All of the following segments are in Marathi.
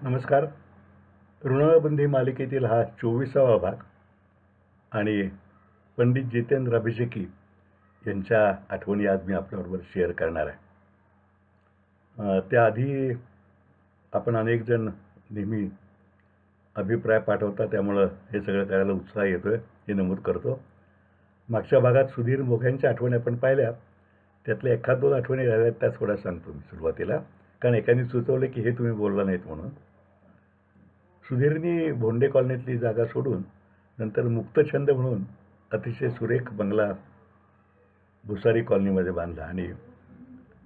नमस्कार. ऋणबंधी मालिकेतील हा 24वा भाग आणि पंडित जितेंद्र अभिषेकी यांच्या आठवणी आज मी आपल्याबरोबर शेअर करणार आहे. त्याआधी आपण अनेक जण नेहमी अभिप्राय पाठवता, त्यामुळं हे सगळं करायला उत्साह येतोय हे नमूद करतो. मागच्या भागात सुधीर मोघ्यांच्या आठवणी आपण पाहिल्या, त्यातल्या एखाद दोन आठवणी राहिल्या त्या थोड्या सांगतो मी सुरुवातीला, कारण एकाने सुचवलं की हे तुम्ही बोलला नाहीत म्हणून. सुधीरनी भोंडे कॉलनीतली जागा सोडून नंतर मुक्तछंद म्हणून अतिशय सुरेख बंगला भुसारी कॉलनीमध्ये बांधला आणि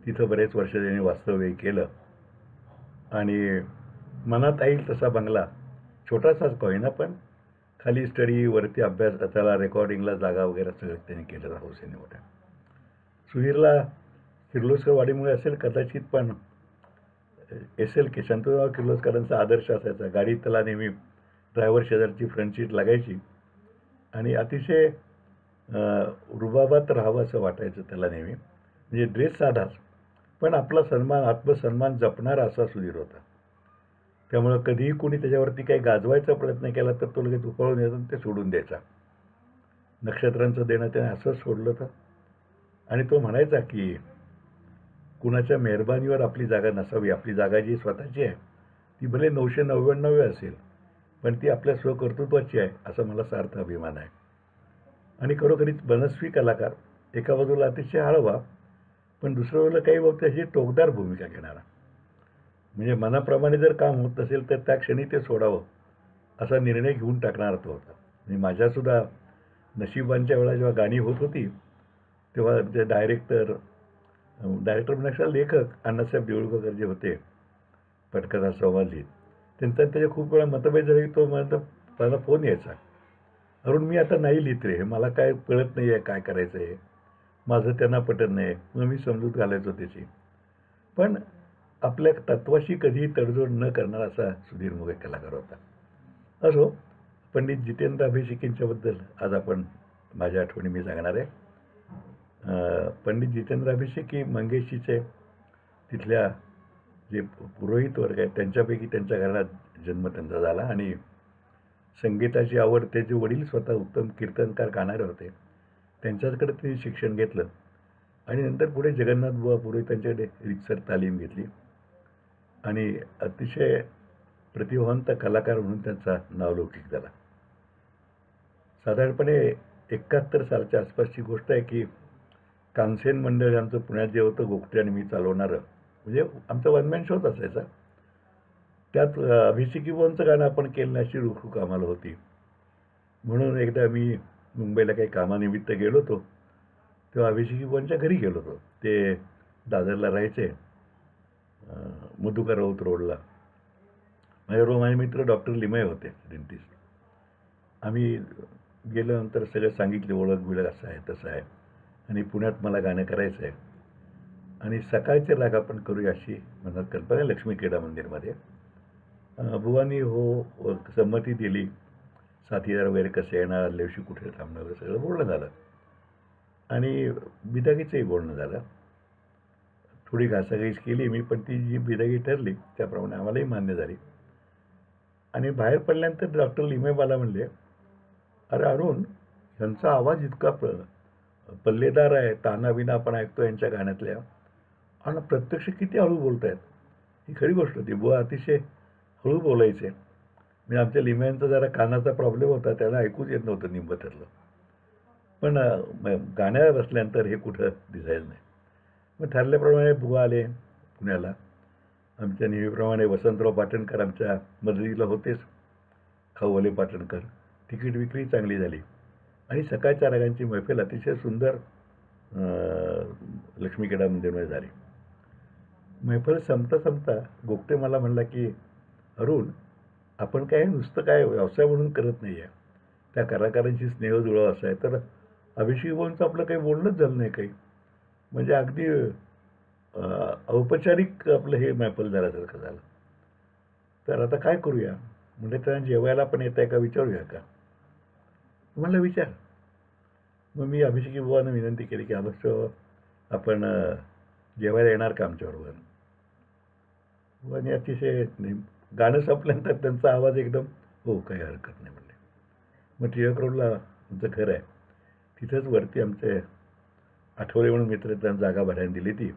तिथं बरेच वर्ष त्यांनी वास्तव्य केलं. आणि मनात येईल तसा बंगला, छोटासाच का होईना, पण खाली स्टडी, वरती अभ्यास, त्याला रेकॉर्डिंगला जागा वगैरे सगळं त्यांनी केलं हौसेने मोठ्या. सुधीरला किर्लोस्कर वाडीमुळे असेल कदाचित, पण SLK शांतराव किर्लोस्करांचा आदर्श असायचा. गाडीत त्याला नेहमी ड्रायव्हर शेजारची फ्रंट सीट लागायची आणि अतिशय रुबाबात राहावं असं वाटायचं त्याला नेहमी. म्हणजे ड्रेस साधाच, पण आपला सन्मान, आत्मसन्मान जपणारा असा सुधीर होता. त्यामुळं कधीही कोणी त्याच्यावरती काही गाजवायचा प्रयत्न केला तर तो लगेच उफाळून यायचा आणि ते सोडून द्यायचा. नक्षत्रांचं देणं त्याने असंच सोडलं होतं. आणि तो म्हणायचा की कुणाच्या मेहरबानीवर आपली जागा नसावी. आपली जागा जी स्वतःची आहे ती भले 999 असेल, पण ती आपल्या स्वकर्तृत्वाची आहे असा मला सार्थ अभिमान आहे. आणि खरोखरीच मनस्वी कलाकार, एका बाजूला अतिशय हळवा, पण दुसऱ्या बाजूला काही बाबतीत अशी टोकदार भूमिका घेणारा. म्हणजे मनाप्रमाणे जर काम होत नसेल तर त्या क्षणी ते सोडावं असा निर्णय घेऊन टाकणारा तो होता. म्हणजे माझ्यासुद्धा नशिबांच्या वेळा जेव्हा गाणी होत होती तेव्हा ते डायरेक्टर म्हणण्यापेक्षा लेखक अण्णासाहेब देऊळकर जे होते, पटकथा संवाद लिहित, त्यांचा त्याच्या खूप वेळा मतभेद झाले. तो मला फोन यायचा, अरुण मी आता नाही लिहित रे, मला काय कळत नाही आहे काय करायचं आहे, माझं त्यांना पटत नाही. मग मी समजूत घालायचो त्याची. पण आपल्या तत्वाशी कधीही तडजोड न करणारा असा सुधीर मोघे कलाकार होता. असो, पंडित जितेंद्र अभिषेकींच्याबद्दल आज आपण माझ्या आठवणी मी सांगणार आहे. पंडित जितेंद्र अभिषेकी मंगेशीचे तिथल्या जे पुरोहित वर्ग आहेत त्यांच्यापैकी त्यांच्या घरात जन्म त्यांचा झाला आणि संगीताची आवड, त्याचे वडील स्वतः उत्तम कीर्तनकार गाणारे होते, त्यांच्याकडे त्यांनी शिक्षण घेतलं आणि नंतर पुढे जगन्नाथ बुवा पुरोहितांच्याकडे रीतसर तालीम घेतली आणि अतिशय प्रतिभावंत कलाकार म्हणून त्यांचा नावलौकिक झाला. साधारणपणे 71 सालच्या आसपासची गोष्ट आहे की कांसेन मंडळ आमचं पुण्यात जे होतं, गोगटे आणि मी चालवणारं, म्हणजे आमचा वनमॅन शोच असायचा. त्यात अभिषेकी बुवांचं गाणं आपण केलं अशी रुखरुख आम्हाला होती. म्हणून एकदा मी मुंबईला काही कामानिमित्त गेलो होतो, तेव्हा अभिषेकी बुवांच्या घरी गेलो होतो. ते दादरला राहायचे, मधुकर राऊत रोडला. माझे मित्र डॉक्टर लिमय होते, डेंटिस्ट. आम्ही गेल्यानंतर सगळं सांगितले, ओळख बिळख असं आहे तसं आहे आणि पुण्यात मला गाणं करायचं आहे आणि सकाळचे राग आपण करूया अशी मनात कल्पना. लक्ष्मी क्रीडा मंदिरमध्ये बुवांनी हो संमती दिली. साथीदार वगैरे कसे येणार, आदल्या दिवशी कुठे थांबणार वगैरे सगळं बोलणं झालं आणि बिदागीचंही बोलणं झालं. थोडी घासाघीस केली मी, पण ती जी बिदागी ठरली त्याप्रमाणे आम्हालाही मान्य झाली. आणि बाहेर पडल्यानंतर डॉक्टर लिमय मला म्हणले, अरे अरुण, ह्यांचा आवाज इतका पल्लेदार आहे, तानाबिना आपण ऐकतो यांच्या गाण्यातल्या, आणि प्रत्यक्ष किती हळू बोलत आहेत. ही खरी गोष्ट होती. बुवा अतिशय हळू बोलायचे. म्हणजे आमच्या लिमयांचा जरा कानाचा प्रॉब्लेम होता, त्याला ऐकूच येत नव्हतं निंब ठरलं. पण गाण्यावर बसल्यानंतर हे कुठं दिसायचं नाही. मग ठरल्याप्रमाणे बुवा आले पुण्याला. आमच्या नेहमीप्रमाणे वसंतराव पाटणकर आमच्या मदतीला होतेच, खाऊवले पाटणकर. तिकीट विक्री चांगली झाली आणि सकाळच्या रागांची मैफिल अतिशय सुंदर लक्ष्मी क्रीडा मंदिरमध्ये झाली. मैफल संपता गोगटे मला म्हणला की अरुण, आपण काय नुसतं काय व्यवसाय म्हणून करत नाही आहे, त्या कलाकारांची स्नेहजुळाव असा आहे. तर अभिषेक बुवांचं आपलं काही बोलणंच झालं नाही काही, म्हणजे अगदी औपचारिक आपलं हे मैफल झाल्यासारखं झालं. तर आता काय करूया, म्हणजे त्यांना जेवायला पण येत आहे का विचारूया का. म्हणलं विचार. मग मी अभिषेकी बुवांना विनंती केली की अवश्य आपण जेवायला येणार का आमच्याबरोबर. बुवांनी अतिशय गाणं संपल्यानंतर त्यांचा आवाज एकदम, हो काही हरकत नाही म्हणले. मग टिळक रोडला आमचं घर आहे, तिथंच वरती आमचे आठवले म्हणून मित्र आहेत, त्यांना जागा भाड्याने दिली ती.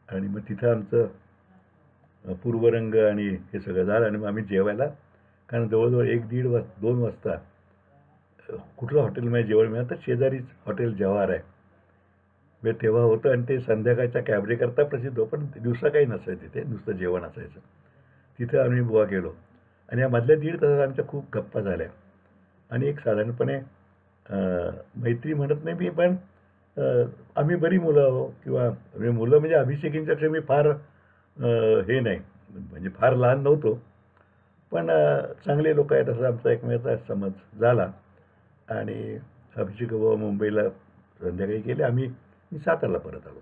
आणि मग तिथं आमचं पूर्वरंग आणि हे सगळं झालं. आणि मग आम्ही जेवायला, कारण जवळजवळ 1-1:30 2 वाजता कुठलं हॉटेलमध्ये जेवण मिळालं तर शेजारीच हॉटेल जवाहर आहे, म्हणजे तेव्हा होतं. आणि ते संध्याकाळच्या कॅबरेकरता प्रसिद्ध हो, पण दिवसा काही नसायचं तिथे, नुसतं जेवण असायचं. तिथं आम्ही बुवा गेलो आणि या मधल्या 1.5 तासात आमच्या खूप गप्पा झाल्या. आणि एक साधारणपणे मैत्री म्हणत नाही मी, पण आम्ही बरी मुलं आहो, किंवा मुलं म्हणजे अभिषेकींच्यापेक्षा मी फार हे नाही, म्हणजे फार लहान नव्हतो, पण चांगले लोक आहेत असं आमचा एकमेकाचा समज झाला. आणि अभिषेक बाबा मुंबईला संध्याकाळी गेले, मी सातारला परत आलो.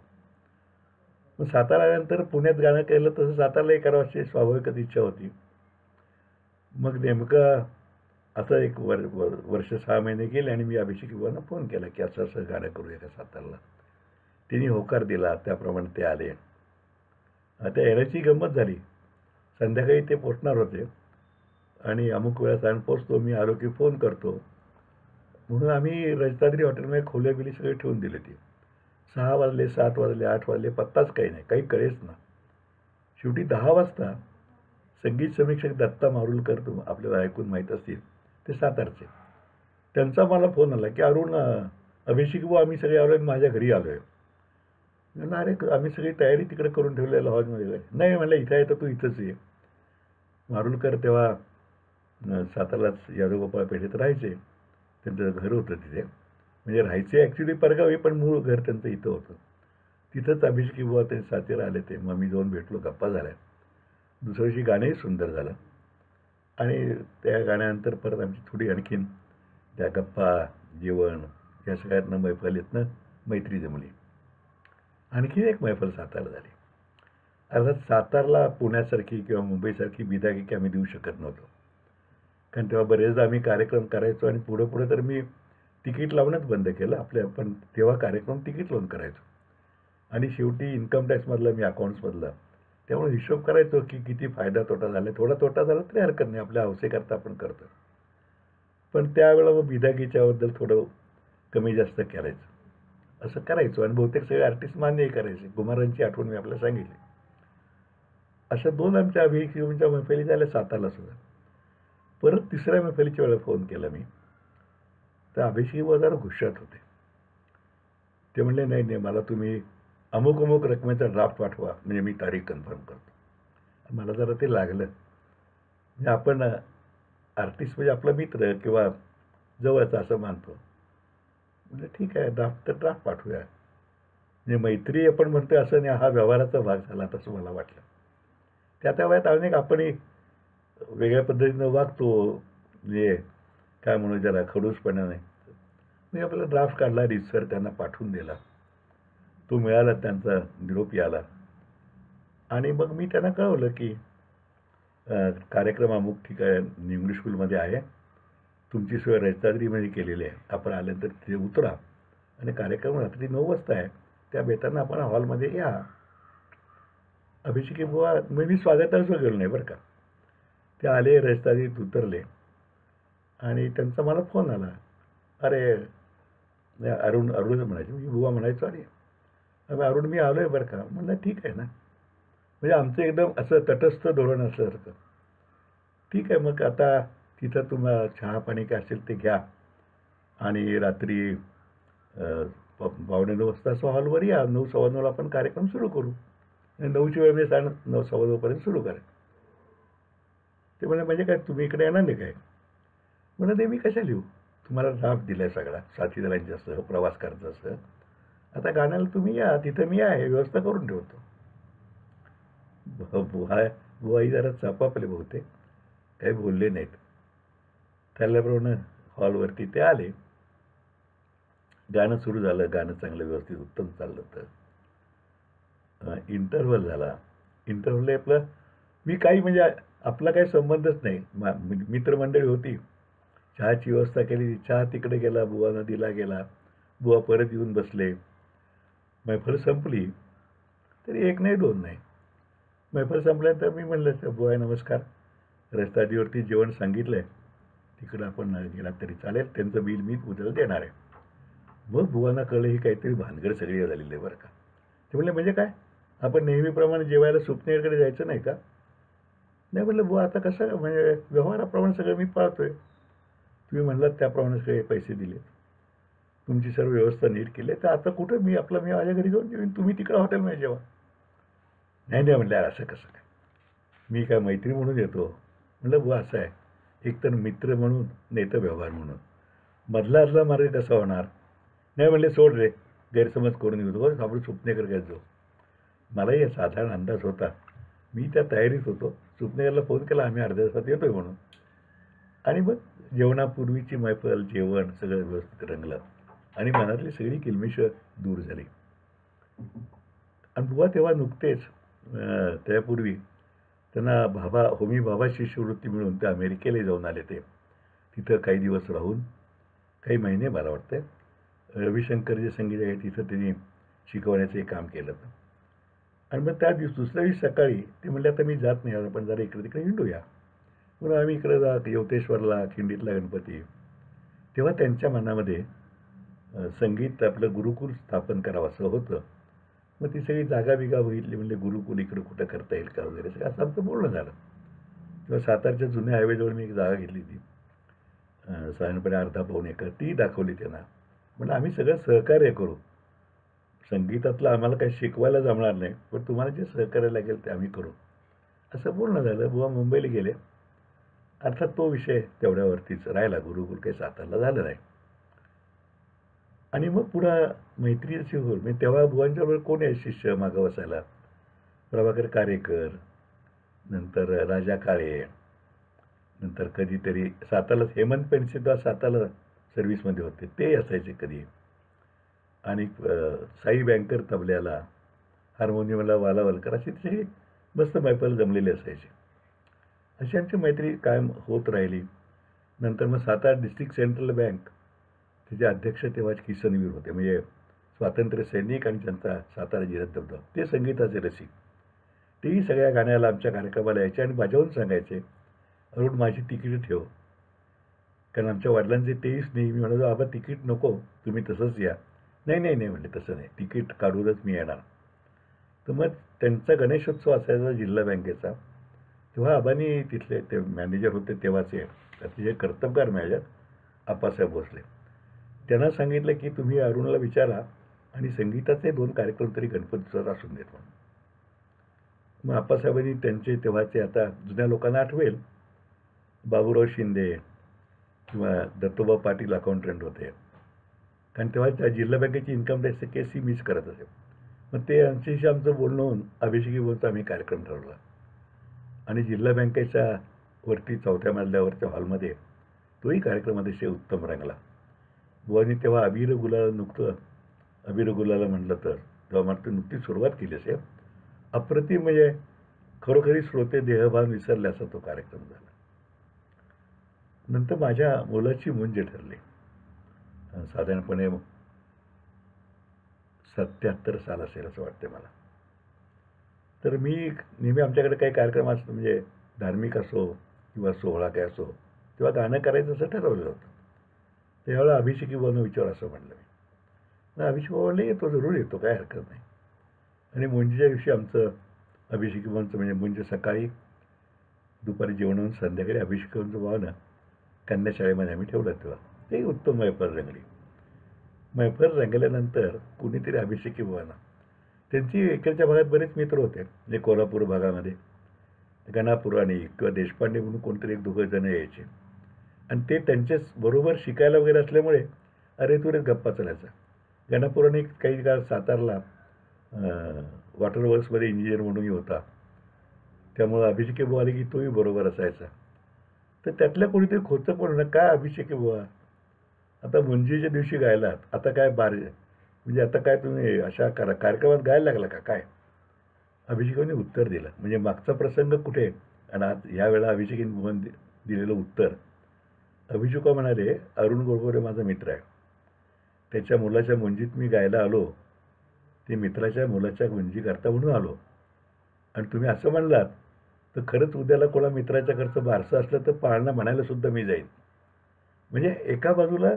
मग सातारा आल्यानंतर पुण्यात गाणं केलं, तसं सातारलाही करावं अशी स्वाभाविकच इच्छा होती. मग नेमकं असं एक वर्ष 6 महिने गेले आणि मी अभिषेक बाबांना फोन केला की असं असं गाणं करूया का सातारला. तिने होकार दिला, त्याप्रमाणे ते आले. त्या येण्याची गंमत झाली. संध्याकाळी ते पोचणार होते आणि अमुक वेळा पोचतो, मी आलो की फोन करतो म्हणून आम्ही रजताद्री हॉटेलमध्ये खोल्या बिली सगळे ठेवून दिले. ती 6 वाजले, 7 वाजले, 8 वाजले, पत्ताच काही नाही, काही कळेच ना. शेवटी 10 वाजता संगीत समीक्षक दत्ता मारुलकर, आपल्याला ऐकून माहीत असतील, ते सातारचे, त्यांचा मला फोन आला की अरुण, अभिषेक भाऊ आम्ही सगळे आलो, माझ्या घरी आलो आहे. म्हणलं अरे आम्ही सगळी तयारी तिकडे करून ठेवलेलं हॉलमध्ये. नाही म्हणलं इथं आहे तर तू इथंच ये. मारुलकर तेव्हा सातारलाच यादवगोपाळ पेठेत राहायचे, त्यांचं घर होतं तिथे, म्हणजे राहायचे ॲक्च्युली परगावी, पण मूळ घर त्यांचं इथं होतं. तिथंच अभिषेक बुवा ते सातारा आले. ते मग मी जाऊन भेटलो, गप्पा झाल्या. दुसऱ्या दिवशी गाणंही सुंदर झालं. आणि त्या गाण्यानंतर परत आमची थोडी आणखीन त्या गप्पा, जेवण या सगळ्यातनं मैफलीतनं मैत्री जमली. आणखीन एक मैफल सातारला झाली. अर्थात सातारला पुण्यासारखी किंवा मुंबईसारखी बिदागी आम्ही देऊ शकत नव्हतो, कारण तेव्हा बरेचदा आम्ही कार्यक्रम करायचो आणि पुढे पुढे तर मी तिकीट लावणंच बंद केलं आपल्या. पण तेव्हा कार्यक्रम तिकीट लावून करायचो. आणि शेवटी इन्कम टॅक्समधलं मी अकाउंट्समधलं, त्यामुळे हिशोब करायचो की किती फायदा तोटा झाला. थोडा तोटा झाला तरी हरकत नाही, आपल्या हौसेकरता आपण करतो. पण त्यावेळेला मग बिदागीच्याबद्दल थोडं कमी जास्त करायचं, असं करायचो. आणि बहुतेक सगळे आर्टिस्ट मान्यही करायचे. कुमारांची आठवण मी आपल्याला सांगितली. अशा 2 आमच्या अभिषेकींच्या मैफली झाल्या सातारला सुद्धा. परत तिसऱ्या मैफलीच्या वेळेला फोन केला मी, तर अभिषेक बाबा जरा गुस्सात होते. ते म्हणले नाही नाही, मला तुम्ही अमुक अमुक रकमेचा ड्राफ्ट पाठवा, म्हणजे मी तारीख कन्फर्म करतो. मला जरा ते लागलं. म्हणजे आपण आर्टिस्ट म्हणजे आपला मित्र किंवा जवळचा असं मानतो. म्हणजे ठीक आहे, ड्राफ्ट तर ड्राफ्ट पाठवूया. म्हणजे मैत्री आपण म्हणतोय असं नाही, हा व्यवहाराचा भाग झाला तसं मला वाटलं. त्या वयात अनेक आपणही वेगळ्या पद्धतीनं वागतो, म्हणजे काय म्हणू ज्याला खडूसपणाने. मी आपला ड्राफ्ट काढला, रितसर त्यांना पाठवून दिला. तो मिळाला, त्यांचा निरोप आला. आणि मग मी त्यांना कळवलं की कार्यक्रम अमुक ठिकाणी इंग्लिश स्कूलमध्ये आहे, तुमची सोय रजताद्रीमध्ये केलेली आहे, आपण आल्यानंतर तिथे उतरा आणि कार्यक्रम रात्री 9 वाजता आहे, त्या बेताना आपण हॉलमध्ये या. अभिषेकी बुवा, मी स्वागतार्थ गेलो नाही बरं का. ते आले, रजताद्रीत उतरले आणि त्यांचा मला फोन आला. अरे अरुण म्हणायचे, मी बुवा म्हणायचो. आणि अरुण मी आलो आहे बरं का. म्हणलं ठीक आहे ना. म्हणजे आमचं एकदम असं तटस्थ धोरण असल्यासारखं. ठीक आहे, मग आता तिथं तुम्हाला चहा पाणी काय असेल ते घ्या आणि रात्री 9:15 वाजता असं हॉलवर या. 9, 9:15 आपण कार्यक्रम सुरू करू. 9ची वेळ म्हणजे 9, 9:15 सुरू करा. ते म्हणजे काय तुम्ही इकडे येणार नाही काय? म्हणून ते मी कशा लिहू, तुम्हाला ड्राफ्ट दिला आहे सगळा, साथीदारांच्यासह प्रवास करायचा असं. आता गाण्याला तुम्ही या, तिथं मी आहे, व्यवस्था करून ठेवतो. बुवाई जरा चापापले बहुतेक, काही बोलले नाहीत. त्याल्याप्रमाणे हॉलवरती ते आले. गाणं सुरू झालं. गाणं चांगलं व्यवस्थित उत्तम चाललं होतं. इंटरव्हल झाला. इंटरव्हल आपलं मी काही म्हणजे आपला काही संबंधच नाही. मित्रमंडळी होती. चहाची व्यवस्था केली. चहा तिकडे गेला, बुवांना दिला गेला. बुवा परत येऊन बसले. मैफल संपली तरी 1 नाही 2 नाही, मैफल संपल्यानंतर मी म्हणलं, बुवा नमस्कार, रस्त्यावरती जेवण सांगितलं आहे, तिकडं आपण गेलात तरी चालेल, त्यांचं बिल मी उद्याला देणार आहे. मग बुवांना कळलं ही काहीतरी भानगड सगळी झालेली आहे बरं का. ते म्हणले, म्हणजे काय, आपण नेहमीप्रमाणे जेवायला सुपनेरकडे जायचं नाही का? नाही म्हटलं, बुवा आता कसं, म्हणजे व्यवहाराप्रमाणे सगळं मी पाळतोय, तुम्ही म्हणलात त्याप्रमाणे सगळे पैसे दिले, तुमची सर्व व्यवस्था नीट केली, तर आता कुठं मी माझ्या घरी जाऊन जेवीन, तुम्ही तिकडं हॉटेलमध्ये जेवा. नाही नाही म्हटलं, असं कसं काय, मी काय मैत्री म्हणून येतो. म्हटलं, बुवा असं आहे, एक तर मित्र म्हणून नाही तर व्यवहार म्हणून, मधला मार्ग कसा होणार. नाही म्हणले, सोड रे, गैरसमज करून येऊ नको, आपण सुपनेकर काय जाऊ. मलाही एक साधारण अंदाज होता, मी त्या तयारीत होतो. सुपनेकरला फोन केला, आम्ही अर्ध्या तासात येतोय म्हणून. आणि मग जेवणापूर्वीची मैफल, जेवण सगळं व्यवस्थित रंगलं आणि मनातली सगळी किलमिश दूर झाली. आणि बुवा तेव्हा नुकतेच त्यापूर्वी त्यांना होमी भाभा शिष्यवृत्ती मिळून ते अमेरिकेला जाऊन आले. ते तिथं काही दिवस राहून, काही महिने मला वाटतं, रविशंकर जे संगीत आहे तिथं त्यांनी शिकवण्याचं एक काम केलं. आणि मग त्या दुसऱ्या दिवशी सकाळी ते म्हणले, आता मी जात नाही, आपण जरा इकडे तिकडे हिंडूया. म्हणून आम्ही इकडे यवतेश्वरला, खिंडीतला गणपती. तेव्हा त्यांच्या मनामध्ये संगीत आपलं गुरुकुल स्थापन करावं असं होतं. मग ती सगळी जागा बिगा बघितली, म्हणजे गुरुकुल इकडं कुठं करता येईल का वगैरे, सगळं असं आमचं बोलणं झालं. तेव्हा सातारच्या जुन्या हायवेजवळ मी एक जागा घेतली ती, साधारणपणे अर्धा पाऊण एकर, ती दाखवली त्यांना. म्हणजे आम्ही सगळं सहकार्य करू, संगीतातलं आम्हाला काही शिकवायला जमणार नाही, पण तुम्हाला जे सहकार्य लागेल ते आम्ही करू, असं बोलणं झालं. बुवा मुंबईला गेले. अर्थात तो विषय तेवढ्यावरतीच राहिला, गुरुकुल काही सातारला झालं नाही. आणि मग पुढं मैत्री अशी होईल. म्हणजे तेव्हा बुवांच्याबरोबर कोण आहे शिष्य मागं बसायला, प्रभाकर कारेकर, नंतर राजा काळे, नंतर कधीतरी सातारला हेमंत पेंडसेसुद्धा सातारला सर्व्हिसमध्ये होते, ते असायचे कधी. आणि साई बँकर तबल्याला, हार्मोनियमला वालावलकर, अशी सगळी मस्त मैफल जमलेली असायची. अशी आमची मैत्री कायम होत राहिली. नंतर मग सातारा डिस्ट्रिक्ट सेंट्रल बँक, त्याचे अध्यक्ष तेव्हा किसनवीर होते, म्हणजे स्वातंत्र्य सैनिक आणि जनता सातारा जिल्ह्यात दबदबा, ते संगीताचे रसिक. तेही सगळ्या गाण्याला आमच्या कार्यक्रमाला यायचे आणि बजावून सांगायचे, अरुण माझी तिकीट ठेव. कारण आमच्या वडिलांचे तेही स्नेही. मी म्हणालो, बाबा तिकीट नको, तुम्ही तसंच या. नाही नाही नाही म्हणले, तसं नाही, तिकीट काढूनच मी येणार. तर मग त्यांचा गणेशोत्सव असायचा जिल्हा बँकेचा. तेव्हा आबांनी, तिथले ते मॅनेजर होते तेव्हाचे, अतिशय कर्तबगार मॅनेजर आप्पासाहेब भोसले, त्यांना सांगितलं की तुम्ही अरुणला विचारा आणि संगीताचे 2 कार्यक्रम तरी गणपतीचा असून देत म्हणून. मग आप्पासाहेबांनी त्यांचे तेव्हाचे, आता जुन्या लोकांना आठवेल, बाबूराव शिंदे किंवा दत्तोबा पाटील अकाउंटंट होते, कारण तेव्हा त्या जिल्हा बँकेची इन्कम टॅक्सचे केस ही मिस करत असे. मग ते आमच्याशी आमचं बोलणं होऊन अभिषेकी बोलता आम्ही कार्यक्रम ठरवला आणि जिल्हा बँकेच्या वरती 4थ्या मजल्यावरच्या हॉलमध्ये तोही कार्यक्रम अतिशय उत्तम रंगला. बुवानी तेव्हा अबीर गुलाला म्हटलं तर तेव्हा मला नुकतीच सुरुवात केली असेल. अप्रतिम, म्हणजे खरोखरी श्रोते देहभान विसरले असा तो कार्यक्रम झाला. नंतर माझ्या मुलाची मुंज ठरली, साधारणपणे 77 साल असेल असं वाटते मला. तर मी नेहमी आमच्याकडे काही कार्यक्रम असतो, म्हणजे धार्मिक असो किंवा सोहळा काय असो, तेव्हा गाणं करायचं असं ठरवलं होतं. त्यावेळेला अभिषेकी बुवांना विचार असं म्हटलं मी. अभिषेक बुवा म्हणले, येतो, जरूर येतो, काय हरकत नाही. आणि मुंजीच्या दिवशी आमचं अभिषेकी बुवांचं, म्हणजे मुंज सकाळी, दुपारी जेवण होऊन संध्याकाळी अभिषेकी बुवांचं भावना कन्याशाळेमध्ये आम्ही ठेवलं. तेव्हा ते उत्तम मैफल रंगली. मैफल रंगल्यानंतर कुणीतरी अभिषेकी बुवांना, त्यांची इकडच्या भागात बरेच मित्र होते, म्हणजे कोल्हापूर भागामध्ये गणापुराणी किंवा देशपांडे म्हणून कोणतरी 1-2 जण यायचे आणि ते त्यांच्याच बरोबर शिकायला वगैरे असल्यामुळे अरे तुरेच गप्पा चालायचा. गणापुराणी काही काळ सातारला वॉटर वर्क्समध्ये इंजिनियर म्हणूनही होता, त्यामुळं अभिषेकी बुवा आले की तोही बरोबर असायचा. तर त्यातल्या कोणीतरी खोचं पण, काय अभिषेकी बुवा, आता मुंजीच्या दिवशी गायलात, आता काय म्हणजे आता काय तुम्ही अशा कार्यक्रमात गायला लागला का काय. अभिषेकांनी उत्तर दिलं, म्हणजे मागचा प्रसंग कुठे आणि आज यावेळेला अभिषेकांनी दिलेलं उत्तर. अभिषेका म्हणाले, अरुण गोडबोले माझा मित्र आहे, त्याच्या मुलाच्या मुंजीत मी गायला आलो, ते मित्राच्या मुलाच्या मुंजी करता म्हणून आलो, आणि तुम्ही असं म्हणलात तर खरंच उद्याला कोणा मित्राच्या घरचं बारसं असलं तर पाळणं म्हणायला सुद्धा मी जाईन. म्हणजे एका बाजूला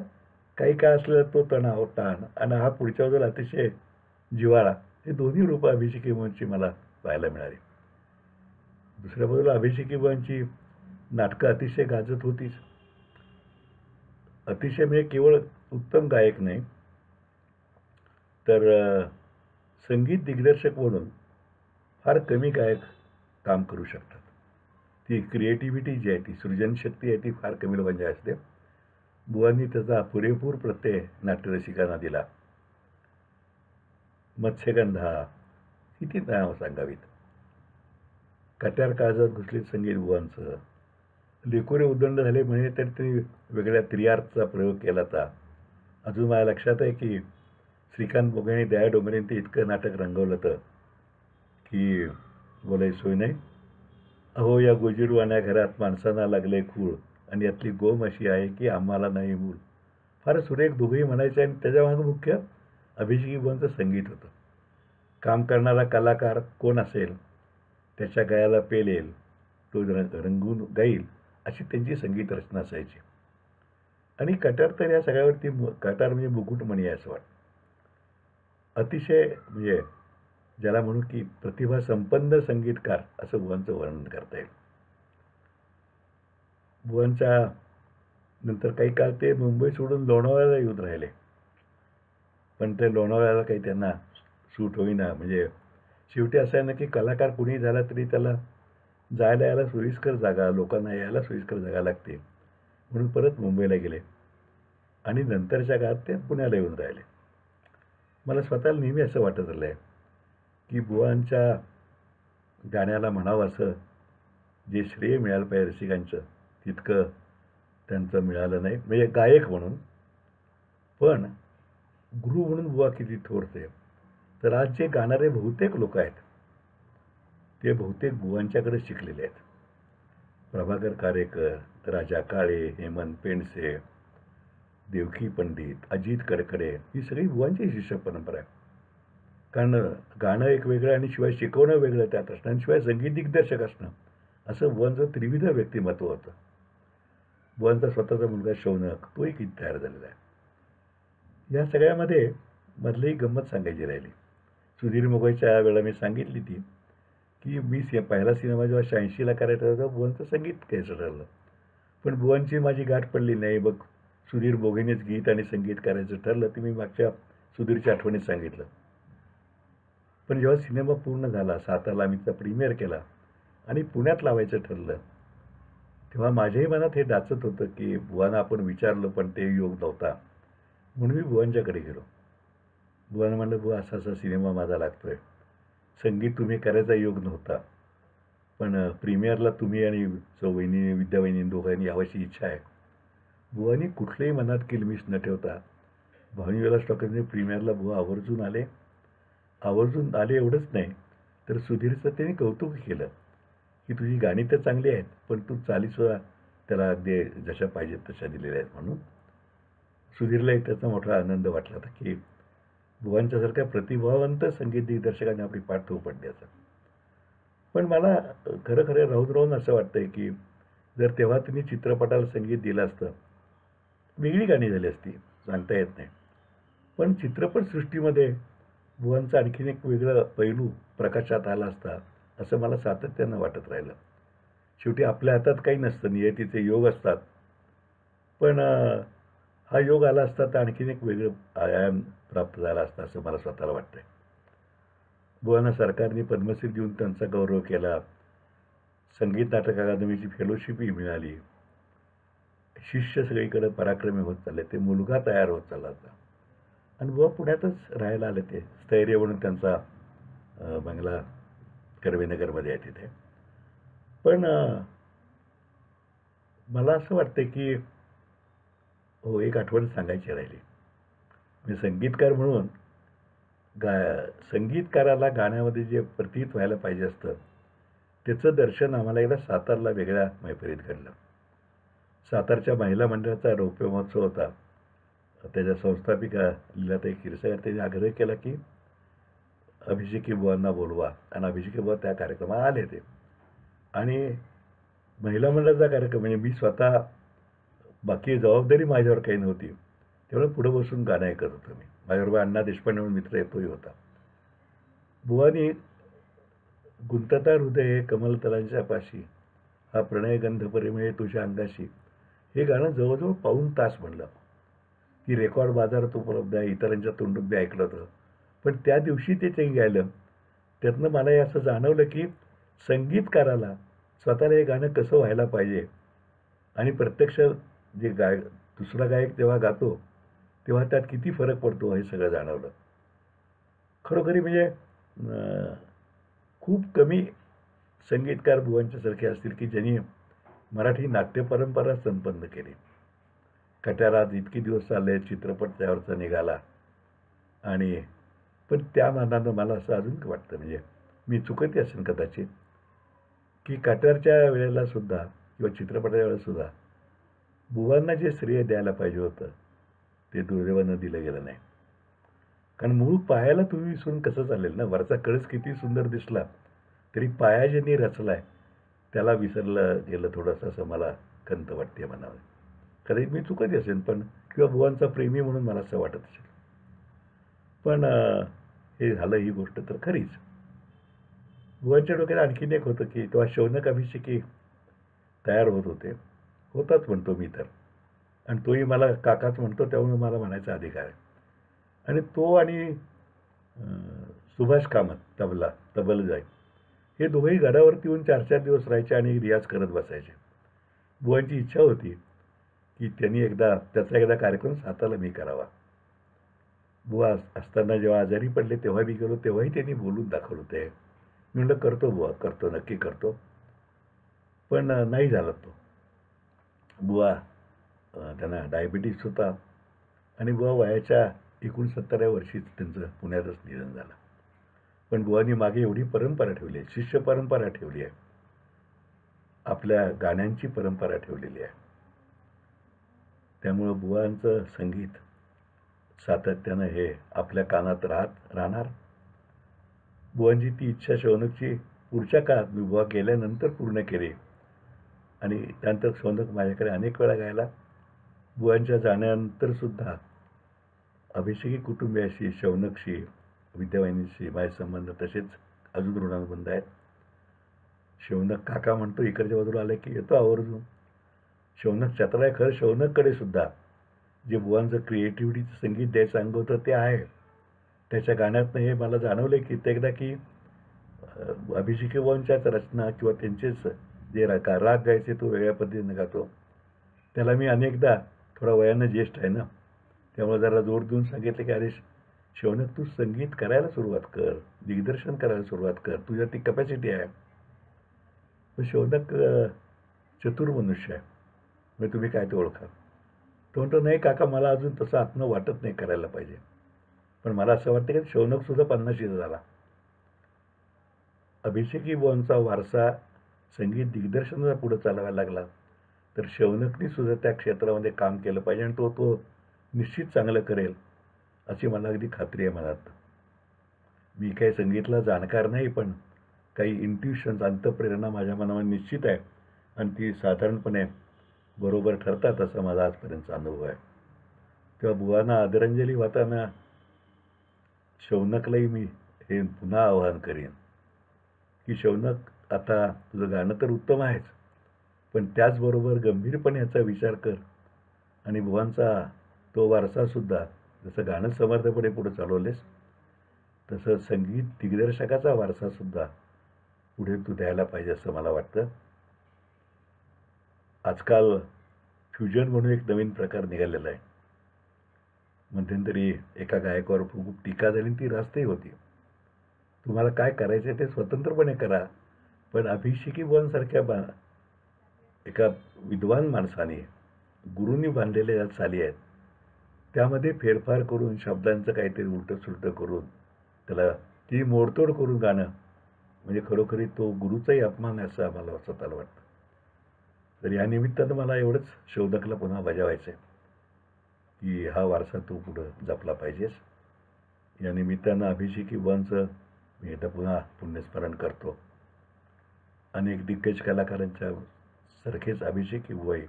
काही काळ असलेला तो तणाव, ताण आणि हा पुढच्या बाजूला अतिशय जिव्हाळा, हे दोन्ही रूपं अभिषेकी बुवांची मला पाहायला मिळाली. दुसऱ्या बाजूला अभिषेकी बुवांची नाटकं अतिशय गाजत होतीच. अतिशय म्हणजे केवळ उत्तम गायक नाही, तर संगीत दिग्दर्शक म्हणून फार कमी गायक काम करू शकतात. ती क्रिएटिव्हिटी जी आहे, ती सृजनशक्ती आहे, ती फार कमी लोकांची असते. बुवांनी त्याचा पुरेपूर प्रत्यय नाट्यरसिकांना दिला. मत्स्यगंधा किती नावं सांगावीत. कट्यार काळजात घुसलीत संगीत बुवांचं. लेकुरे उदंड झाले म्हणजे तर ते वेगळ्या त्रियार्थचा प्रयोग केला होता. अजून माझ्या लक्षात आहे की श्रीकांत मोघे आणि दया डोंगरेंनी ते इतकं नाटक रंगवलं होतं की बोलायची सोय नाही. अहो या गोजीरवाण्या घरात माणसांना लागले खूळ आणि यातली गोम अशी आहे की आम्हाला नाही मूल. फार सुरेख दोघंही म्हणायचे आणि त्याच्यामागे मुख्य अभिषेकी बुवांचं संगीत होतं. काम करणारा कलाकार कोण असेल त्याच्या गळ्याला पेलेल, तो रंगून गाईल, अशी त्यांची संगीत रचना असायची. आणि कट्यार तर या सगळ्यावरती कट्यार म्हणजे मुकुटमणी आहे असं वाटतं. अतिशय म्हणजे ज्याला म्हणू की प्रतिभा संपन्न संगीतकार असं बुवांचं वर्णन करता येईल. बुवांच्या नंतर काही काळ ते मुंबई सोडून लोणावळ्याला येऊन राहिले, पण ते लोणावळ्याला काही त्यांना सूट होईना. म्हणजे शेवटी असं आहे ना की कलाकार कुणीही झाला तरी त्याला जायला यायला सोयीस्कर जागा, लोकांना यायला सोयीस्कर जागा लागते, म्हणून परत मुंबईला गेले आणि नंतरच्या काळात ते पुण्याला येऊन राहिले. मला स्वतःला नेहमी असं वाटत राहिलं आहे की बुवांच्या गाण्याला म्हणावं असं जे श्रेय मिळालं पाहिजे रसिकांचं, तितकं त्यांचं मिळालं नाही. म्हणजे गायक म्हणून, पण गुरु म्हणून बुवा किती थोरते. तर आज जे गाणारे बहुतेक लोक आहेत ते बहुतेक बुवांच्याकडे शिकलेले आहेत. प्रभाकर कारेकर, राजा काळे, हेमंत पेंडसे, देवकी पंडित, अजित कडकडे, ही सगळी बुवांची शिष्य परंपरा आहे. कारण गाणं एक वेगळं आणि शिवाय शिकवणं वेगळं त्यात असणं आणि शिवाय संगीत दिग्दर्शक असणं, असं बुवांचं त्रिविध व्यक्तिमत्व होतं. बुवांचा स्वतःचा मुलगा शौनक, तोही किती तयार झालेला आहे. या सगळ्यामध्ये मधली गंमत सांगायची राहिली. सुधीर मोघेच्या वेळेला मी सांगितली ती की मी पहिला सिनेमा जेव्हा 86ला करायचा होता, बुवांचं संगीत घ्यायचं ठरलं. पण बुवांची माझी गाठ पडली नाही. बघ, सुधीर मोघेनेच गीत आणि संगीत करायचं ठरलं. ते मी मागच्या सुधीरच्या आठवणीत सांगितलं. पण जेव्हा सिनेमा पूर्ण झाला, सातारला आम्ही त्याचा प्रीमियर केला आणि पुण्यात लावायचं ठरलं, तेव्हा माझ्याही मनात हे डाचत होतं की बुवांना आपण विचारलं पण ते योग नव्हता. म्हणून मी बुवांच्याकडे गेलो. बुवांना म्हणलं, बुवा असा असा सिनेमा माझा लागतोय, संगीत तुम्ही करायचा योग नव्हता, पण प्रीमियरला तुम्ही आणि वहिनी विद्यावहिनी दोघांनी यावायची इच्छा आहे. बुवांनी कुठल्याही मनात किलमिश न ठेवता भावनीवाला स्टॉकरने प्रीमियरला बुवा आवर्जून आले. आवर्जून आले एवढंच नाही, तर सुधीरचं त्यांनी कौतुक केलं की तुझी गाणी तर चांगली आहेत, पण तू चालीसुद्धा त्याला अगदी जशा पाहिजेत तशा दिलेल्या आहेत. म्हणून सुधीरलाही त्याचा मोठा आनंद वाटला होता की बुवांच्यासारख्या प्रतिभावंत संगीत दिग्दर्शकांनी आपली पाठ थोपटली असं. पण मला खरं खरं राहून राहून असं वाटतंय की जर तेव्हा तुम्ही चित्रपटाला संगीत दिलं असतं, वेगळी गाणी झाली असती, सांगता येत नाही. पण चित्रपटसृष्टीमध्ये बुवांचा आणखीन एक वेगळा पैलू प्रकाशात आला असता, असं मला सातत्यानं वाटत राहिलं. शेवटी आपल्या हातात काही नसतं, नियतीचे योग असतात. पण हा योग आला असता तर आणखीन एक वेगळं आयाम प्राप्त झाला असता असं मला स्वतःला वाटतंय. बुवांना सरकारने पद्मश्री देऊन त्यांचा गौरव केला. संगीत नाटक अकादमीची फेलोशिपही मिळाली. शिष्य सगळीकडे पराक्रमी होत चालले. ते मुलगा तयार होत चालला होता आणि बुवा पुण्यातच राहायला आले. ते स्थैर्य म्हणून त्यांचा बंगला कर्वेनगरमध्ये आहे तिथे. पण मला असं वाटतं की हो, एक आठवण सांगायची राहिली. मी संगीतकार म्हणून संगीतकाराला गाण्यामध्ये जे प्रतीत व्हायला पाहिजे असतं, त्याचं दर्शन आम्हाला एकदा सातारला वेगळ्या मैफलीत घडलं. सातारच्या महिला मंडळाचा रौप्य महोत्सव होता. त्याच्या संस्थापिका लीलाताई क्षीरसागर त्यांनी आग्रह केला की अभिषेकी बुवांना बोलवा, आणि अभिषेकी बुवा त्या कार्यक्रमात आले ते. आणि महिला मंडळाचा कार्यक्रम म्हणजे मी स्वतः, बाकी जबाबदारी माझ्यावर काही नव्हती, त्यामुळे पुढे बसून गाणं ऐकत होतो मी. माझ्याबरोबर अण्णा देशपांडे म्हणून मित्र तोही होता. बुवानी गुंतता हृदय कमलतलांच्या पाशी, हा प्रणय गंध परिमळे तुझ्या अंगाशी, हे गाणं जवळजवळ पाऊण तास म्हणलं. की रेकॉर्ड बाजारात उपलब्ध आहे, इतरांच्या तोंडून मी ऐकलं होतं. पण त्या दिवशी ते गायलं, त्यातनं मला हे असं जाणवलं की संगीतकाराला स्वतःला हे गाणं कसं व्हायला पाहिजे, आणि प्रत्यक्ष जे दुसरा गायक जेव्हा गातो तेव्हा त्यात किती फरक पडतो हे सगळं जाणवलं. खरोखरी म्हणजे खूप कमी संगीतकार बुवांच्यासारखे असतील की ज्यांनी मराठी नाट्य परंपरा संपन्न केली. कट्यारात इतके दिवस चालले, चित्रपट त्यावरचा निघाला, आणि पण त्या मानानं मला असं अजून वाटतं, म्हणजे मी चुकत असेल कदाचित, की कट्यारच्या वेळेला सुद्धा किंवा चित्रपटाच्या वेळेला सुद्धा बुवांना जे श्रेय द्यायला पाहिजे होतं ते दुर्दैवानं दिलं गेलं नाही. कारण मूळ पायाला तुम्ही विसरून कसं चालेल ना. वरचा कळस किती सुंदर दिसला तरी पाया ज्यांनी रचलाय त्याला विसरलं गेलं थोडंसं, असं मला खंत वाटते मनावर. कदाचित मी चुकत असेल, पण किंवा बुवांचा प्रेमी म्हणून मला असं वाटत असेल. पण हे झालं, ही गोष्ट तर खरीच. बुवांच्या डोक्यात आणखीन एक होतं की तेव्हा शौनक अभिषेकी तयार होत होते, होताच म्हणतो मी तर, आणि तोही मला काकाच म्हणतो, त्यामुळे मला म्हणायचा अधिकार आहे. आणि तो आणि सुभाष कामत तबलजाई, हे दोघंही गडावरती येऊन 4-4 दिवस राहायचे आणि रियाज करत बसायचे. बुवांची इच्छा होती की त्यांनी त्याचा एकदा कार्यक्रम साताला मी करावा. बुवा असताना जेव्हा आजारी पडले तेव्हा मी गेलो, तेव्हाही त्यांनी बोलून दाखवलं ते. मी म्हटलं करतो बुवा, करतो, नक्की करतो. पण नाही झाला तो. बुवा त्यांना डायबिटीस होता, आणि बुवा वयाच्या 69व्या वर्षीच त्यांचं पुण्यातच निधन झालं. पण बुवांनी मागे एवढी परंपरा ठेवली आहे, शिष्य परंपरा ठेवली आहे, आपल्या गाण्यांची परंपरा ठेवलेली आहे. त्यामुळं बुवांचं संगीत सातत्यानं हे आपल्या कानात राहणार. बुवांची ती इच्छा शौनकची पुढच्या काळात मी बुवा गेल्यानंतर पूर्ण केली, आणि त्यानंतर शौनक माझ्याकडे अनेक वेळा गायला. बुवांच्या जाण्यानंतर सुद्धा अभिषेकी कुटुंबियाशी, शौनकशी, विद्यावाहिनीशी माझे संबंध तसेच अजून ऋणानुबंध आहेत. शौनक काका म्हणतो, इकडच्या बाजूला आले की येतो आवर्जून. शौनक चतुर खरं. शौनककडे सुद्धा जे बुवांचं क्रिएटिव्हिटीचं संगीत द्यायचं अंग होतं ते आहे. त्याच्या गाण्यातनं हे मला जाणवलं की एकदा की अभिषेकी बुवांच्याच रचना किंवा त्यांचेच जे राग गायचे तो वेगळ्या पद्धतीने गातो. त्याला मी अनेकदा, थोडा वयानं ज्येष्ठ आहे ना, त्यामुळे जरा जोर देऊन सांगितलं की अरे शौनक, तू संगीत करायला सुरुवात कर, दिग्दर्शन करायला सुरुवात कर, तुझ्या ती कपॅसिटी आहे. पण शौनक चतुर मनुष्य आहे, म्हणजे तुम्ही काय ते ओळखा. तो म्हणतो, नाही काका, मला अजून तसं आत्म वाटत नाही करायला पाहिजे. पण मला असं वाटतं की शौनकसुद्धा 50शीचा झाला. अभिषेकी बुवांचा वारसा संगीत दिग्दर्शनाला पुढे चालवायला लागला तर शौनकनी सुद्धा त्या क्षेत्रामध्ये काम केलं पाहिजे, आणि तो निश्चित चांगलं करेल अशी मला अगदी खात्री आहे मनात. मी काही संगीतला जाणकार नाही, पण काही इंट्युशन्स, अंतःप्रेरणा माझ्या मनावर निश्चित आहे, आणि ती साधारणपणे बरोबर ठरतात असा माझा आजपर्यंतचा अनुभव आहे. तेव्हा बुवांना आदरांजली वाहताना शौनकलाही मी हे पुन्हा आवाहन करेन की शौनक, आता तुझं गाणं तर उत्तम आहेच, पण त्याचबरोबर गंभीरपणे याचा विचार कर, आणि बुवांचा तो वारसासुद्धा, जसं गाणं समर्थपणे पुढे चालवलेस तसं संगीत दिग्दर्शकाचा वारसासुद्धा पुढे तू द्यायला पाहिजे असं मला वाटतं. आजकाल फ्युजन म्हणून एक नवीन प्रकार निघालेला आहे. मध्यंतरी एका गायकावर खूप टीका झाली, ती रास्तही होती. तुम्हाला काय करायचं ते स्वतंत्रपणे करा, पण अभिषेकी बुवांसारख्या एका विद्वान माणसाने, गुरूंनी बांधलेल्या ज्या चाली आहेत त्यामध्ये फेरफार करून, शब्दांचं काहीतरी उलटं सुलटं करून, त्याला ती मोडतोड करून गाणं, म्हणजे खरोखरी तो गुरुचाही अपमान आहे असं आम्हाला स्वतःला वाटतं. तर या निमित्तानं मला एवढंच शौनकला पुन्हा बजावायचं आहे की हा वारसा तू पुढं जपला पाहिजेस. या निमित्तानं अभिषेकी बुवांचं मी एकदा पुन्हा पुण्यस्मरण करतो. अनेक दिग्गज कलाकारांच्या सारखेच अभिषेकी वय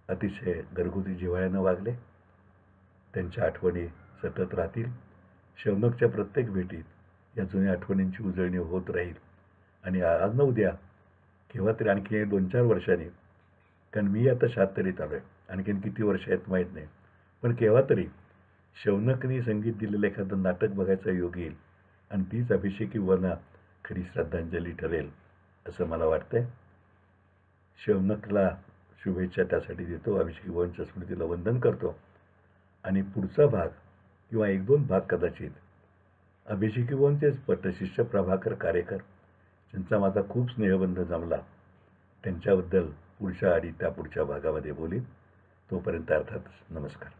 अतिशय घरगुती जिव्हाळ्यानं वागले. त्यांच्या आठवणी सतत राहतील. शौनकच्या प्रत्येक भेटीत या जुन्या आठवणींची उजळणी होत राहील. आणि आज न उद्या केव्हा तरी आणखी 2-4 वर्षांनी, कारण मी आता 76 आलो आहे, आणखीन किती वर्ष आहेत माहीत नाही, पण केव्हा तरी शौनकनी संगीत दिलेलं एखादं नाटक बघायचा योग येईल आणि तीच अभिषेकी वना खरी श्रद्धांजली ठरेल असं मला वाटतंय. शौनकला शुभेच्छा त्यासाठी देतो. अभिषेकी वनच्या स्मृतीला वंदन करतो. आणि पुढचा भाग किंवा 1-2 भाग कदाचित अभिषेकी वनचेच पटशिष्य प्रभाकर कारेकर, ज्यांचा माझा खूप स्नेहबंध जमला, त्यांच्याबद्दल पुढच्या आणि त्या पुढच्या भागामध्ये बोलीन. तोपर्यंत अर्थातच नमस्कार.